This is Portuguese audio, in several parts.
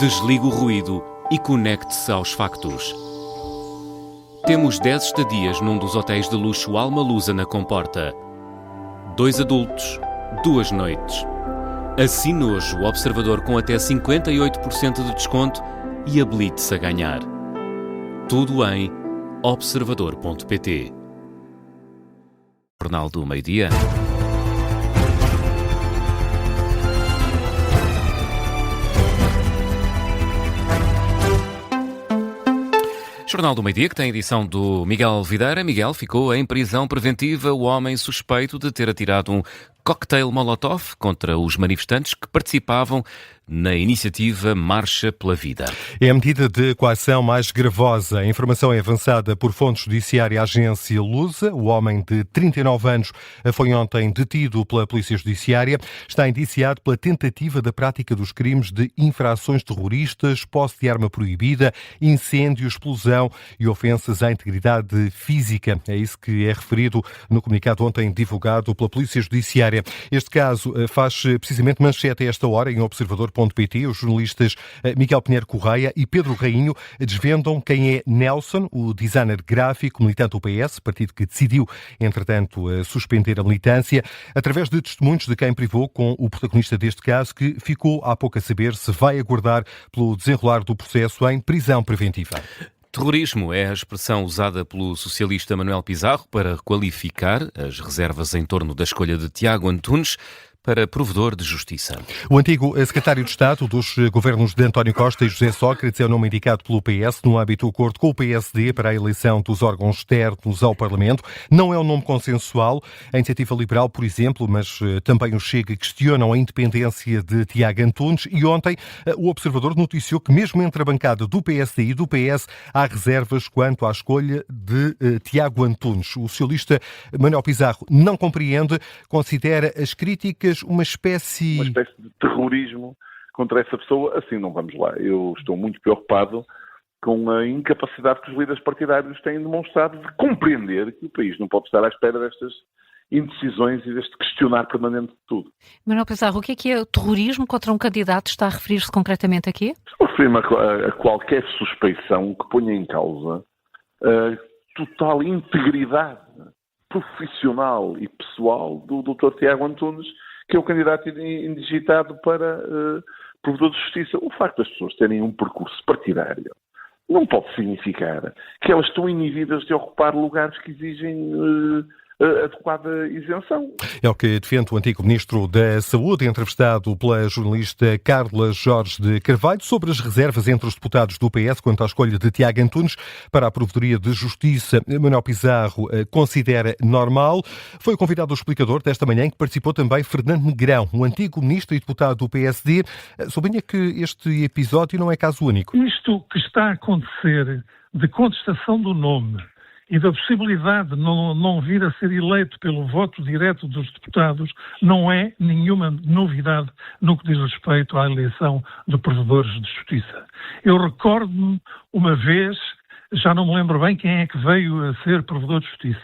Desligue o ruído e conecte-se aos factos. Temos 10 estadias num dos hotéis de luxo Alma Lusa na Comporta. 2 adultos, 2 noites. Assine hoje o Observador com até 58% de desconto e habilite-se a ganhar. Tudo em observador.pt. Jornal do Meio-Dia. Jornal do Meio-Dia, que tem a edição do Miguel Videira. Miguel, ficou em prisão preventiva o homem suspeito de ter atirado um cocktail Molotov contra os manifestantes que participavam na iniciativa Marcha pela Vida. É a medida de coação mais gravosa. A informação é avançada por fonte judiciária à agência Lusa. O homem de 39 anos foi ontem detido pela Polícia Judiciária. Está indiciado pela tentativa da prática dos crimes de infrações terroristas, posse de arma proibida, incêndio, explosão e ofensas à integridade física. É isso que é referido no comunicado ontem divulgado pela Polícia Judiciária. Este caso faz precisamente manchete a esta hora em observador.pt. Os jornalistas Miguel Pinheiro Correia e Pedro Rainho desvendam quem é Nelson, o designer gráfico militante do PS, partido que decidiu, entretanto, suspender a militância, através de testemunhos de quem privou com o protagonista deste caso, que ficou há pouco a saber se vai aguardar pelo desenrolar do processo em prisão preventiva. Terrorismo é a expressão usada pelo socialista Manuel Pizarro para qualificar as reservas em torno da escolha de Tiago Antunes para provedor de justiça. O antigo secretário de Estado dos governos de António Costa e José Sócrates é o nome indicado pelo PS no âmbito do acordo com o PSD para a eleição dos órgãos externos ao Parlamento. Não é um nome consensual. A Iniciativa Liberal, por exemplo, mas também o Chega questionam a independência de Tiago Antunes e ontem o Observador noticiou que mesmo entre a bancada do PSD e do PS há reservas quanto à escolha de Tiago Antunes. O socialista Manuel Pizarro não compreende, considera as críticas uma espécie de terrorismo contra essa pessoa. Assim não vamos lá. Eu estou muito preocupado com a incapacidade que os líderes partidários têm demonstrado de compreender que o país não pode estar à espera destas indecisões e deste questionar permanente de tudo. Manuel Pizarro, o que é o terrorismo contra um candidato? Está a referir-se concretamente aqui? Estou a referir-me a qualquer suspeição que ponha em causa a total integridade profissional e pessoal do Dr. Tiago Antunes, que é o candidato indigitado para provedor de justiça. O facto das pessoas terem um percurso partidário não pode significar que elas estão inibidas de ocupar lugares que exigem adequada isenção. É o que defende o antigo Ministro da Saúde, entrevistado pela jornalista Carla Jorge de Carvalho, sobre as reservas entre os deputados do PS quanto à escolha de Tiago Antunes para a Provedoria de Justiça. Manuel Pizarro considera normal. Foi o convidado do explicador desta manhã, em que participou também Fernando Negrão, o antigo Ministro e deputado do PSD. Sublinha que este episódio não é caso único. Isto que está a acontecer de contestação do nome e da possibilidade de não vir a ser eleito pelo voto direto dos deputados não é nenhuma novidade no que diz respeito à eleição de provedores de justiça. Eu recordo-me uma vez, já não me lembro bem quem é que veio a ser provedor de justiça,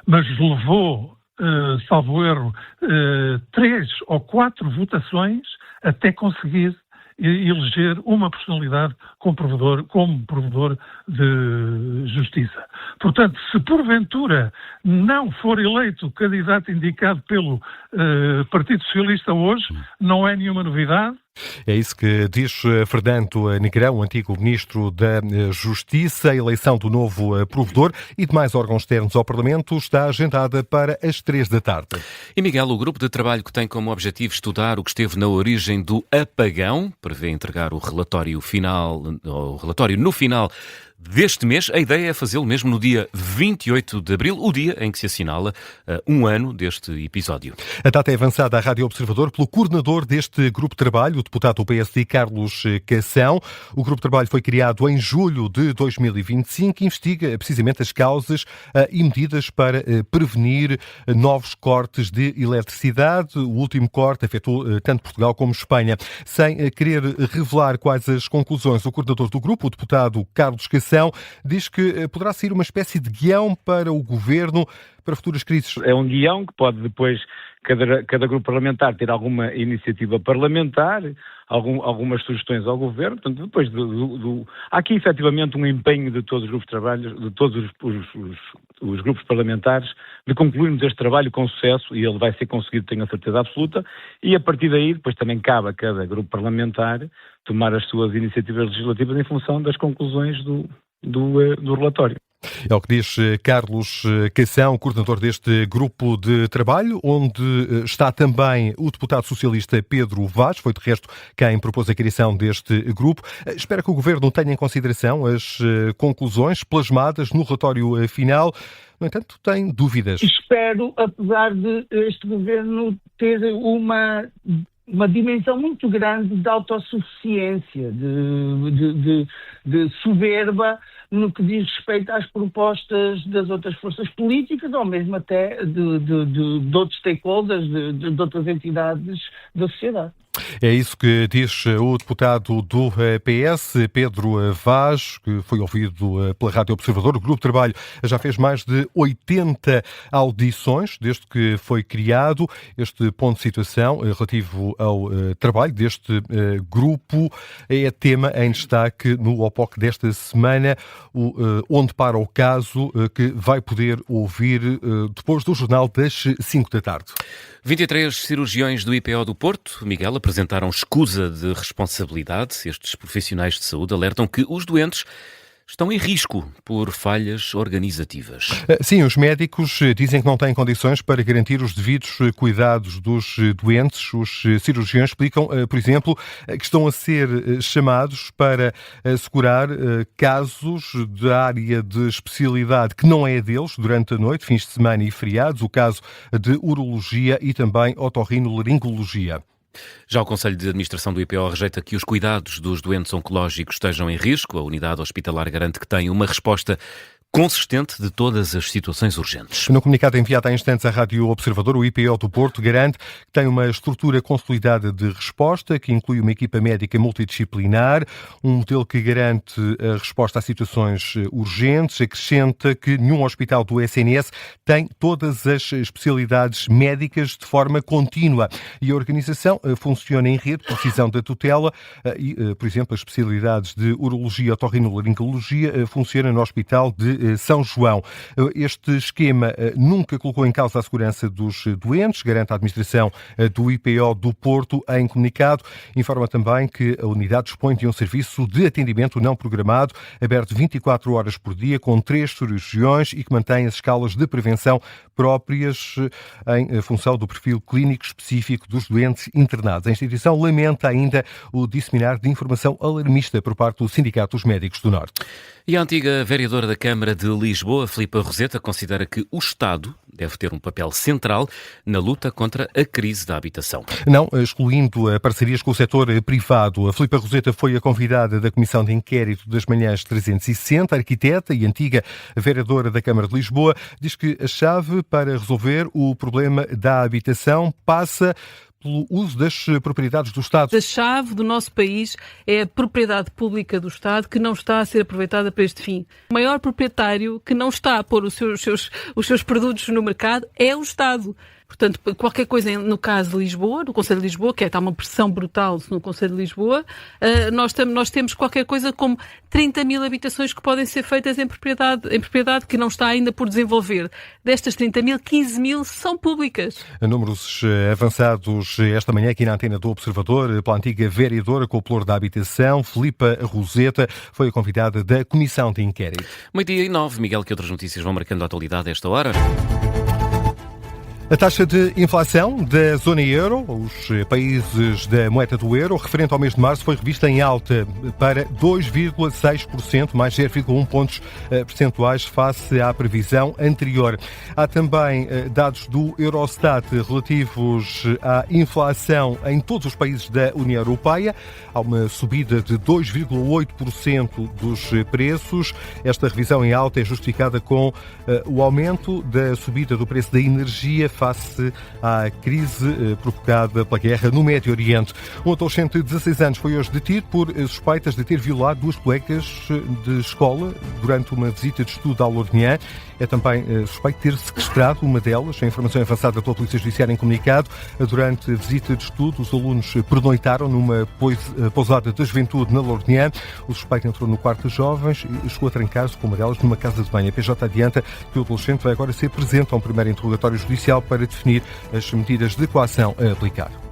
mas levou, salvo erro, 3 ou 4 votações até conseguir eleger uma personalidade como provedor de justiça. Portanto, se porventura não for eleito o candidato indicado pelo Partido Socialista hoje, não é nenhuma novidade. É isso que diz Fernando Negrão, antigo Ministro da Justiça. A eleição do novo provedor e demais órgãos externos ao Parlamento está agendada para as 3 da tarde. E Miguel, o grupo de trabalho que tem como objetivo estudar o que esteve na origem do apagão, prevê entregar o relatório no final deste mês. A ideia é fazê-lo mesmo no dia 28 de abril, o dia em que se assinala um ano deste episódio. A data é avançada à Rádio Observador pelo coordenador deste grupo de trabalho, o deputado do PSD Carlos Cação. O grupo de trabalho foi criado em julho de 2025 e investiga precisamente as causas e medidas para prevenir novos cortes de eletricidade. O último corte afetou tanto Portugal como Espanha. Sem querer revelar quais as conclusões, o coordenador do grupo, o deputado Carlos Cação, diz que poderá ser uma espécie de guião para o Governo para futuras crises. É um guião que pode depois cada grupo parlamentar ter alguma iniciativa parlamentar algumas sugestões ao Governo. Portanto, depois há aqui efetivamente um empenho de todos os grupos de trabalho, de todos os grupos parlamentares, de concluirmos este trabalho com sucesso, e ele vai ser conseguido, tenho a certeza absoluta, e a partir daí depois também cabe a cada grupo parlamentar tomar as suas iniciativas legislativas em função das conclusões do relatório. É o que diz Carlos Cação, coordenador deste grupo de trabalho, onde está também o deputado socialista Pedro Vaz, foi de resto quem propôs a criação deste grupo. Espera que o Governo tenha em consideração as conclusões plasmadas no relatório final. No entanto, tem dúvidas. Espero, apesar de este Governo ter uma dimensão muito grande de autossuficiência, de soberba, no que diz respeito às propostas das outras forças políticas, ou mesmo até de outros stakeholders, de outras entidades da sociedade. É isso que diz o deputado do PS, Pedro Vaz, que foi ouvido pela Rádio Observador. O Grupo de Trabalho já fez mais de 80 audições desde que foi criado. Este ponto de situação relativo ao trabalho deste grupo é tema em destaque no OPOC desta semana, onde para o caso, que vai poder ouvir depois do jornal das 5 da tarde. 23 cirurgiões do IPO do Porto, Miguel, apresentaram escusa de responsabilidade. Estes profissionais de saúde alertam que os doentes estão em risco por falhas organizativas. Sim, os médicos dizem que não têm condições para garantir os devidos cuidados dos doentes. Os cirurgiões explicam, por exemplo, que estão a ser chamados para assegurar casos da área de especialidade que não é deles durante a noite, fins de semana e feriados, o caso de urologia e também otorrinolaringologia. Já o Conselho de Administração do IPO rejeita que os cuidados dos doentes oncológicos estejam em risco. A unidade hospitalar garante que tem uma resposta consistente de todas as situações urgentes. No comunicado enviado há instantes à Rádio Observador, o IPO do Porto garante que tem uma estrutura consolidada de resposta, que inclui uma equipa médica multidisciplinar, um modelo que garante a resposta a situações urgentes. Acrescenta que nenhum hospital do SNS tem todas as especialidades médicas de forma contínua e a organização funciona em rede, precisão da tutela e, por exemplo, as especialidades de urologia e otorrinolaringologia funcionam no Hospital de São João. Este esquema nunca colocou em causa a segurança dos doentes, garante a administração do IPO do Porto em comunicado. Informa também que a unidade dispõe de um serviço de atendimento não programado, aberto 24 horas por dia, com 3 cirurgiões e que mantém as escalas de prevenção próprias em função do perfil clínico específico dos doentes internados. A instituição lamenta ainda o disseminar de informação alarmista por parte do Sindicato dos Médicos do Norte. E a antiga vereadora da Câmara de Lisboa, Filipa Roseta, considera que o Estado deve ter um papel central na luta contra a crise da habitação. Não excluindo parcerias com o setor privado. A Filipa Roseta foi a convidada da Comissão de Inquérito das Manhãs 360, arquiteta e antiga vereadora da Câmara de Lisboa, diz que a chave para resolver o problema da habitação passa pelo uso das propriedades do Estado. A chave do nosso país é a propriedade pública do Estado, que não está a ser aproveitada para este fim. O maior proprietário que não está a pôr os seus produtos no mercado é o Estado. Portanto, qualquer coisa, no caso de Lisboa, no Conselho de Lisboa, que está uma pressão brutal no Conselho de Lisboa, nós temos qualquer coisa como 30 mil habitações que podem ser feitas em propriedade que não está ainda por desenvolver. Destas 30 mil, 15 mil são públicas. Números avançados esta manhã aqui na antena do Observador pela antiga vereadora com o pluro da habitação, Filipa Roseta, foi a convidada da Comissão de Inquérito. 12h09, Miguel, que outras notícias vão marcando a atualidade a esta hora? A taxa de inflação da zona euro, os países da moeda do euro, referente ao mês de março, foi revista em alta para 2,6%, mais 0,1 pontos percentuais face à previsão anterior. Há também dados do Eurostat relativos à inflação em todos os países da União Europeia. Há uma subida de 2,8% dos preços. Esta revisão em alta é justificada com o aumento da subida do preço da energia face à crise provocada pela guerra no Médio Oriente. Um adolescente de 16 anos foi hoje detido por suspeitas de ter violado 2 colegas de escola durante uma visita de estudo à Lourinhã. É também suspeito de ter sequestrado uma delas. A informação é avançada pela Polícia Judiciária em comunicado. Durante a visita de estudo, os alunos pernoitaram numa pousada da juventude na Lourinhã. O suspeito entrou no quarto de jovens e chegou a trancar-se com uma delas numa casa de banho. A PJ adianta que o adolescente vai agora ser presente a um primeiro interrogatório judicial para definir as medidas de coação a aplicar.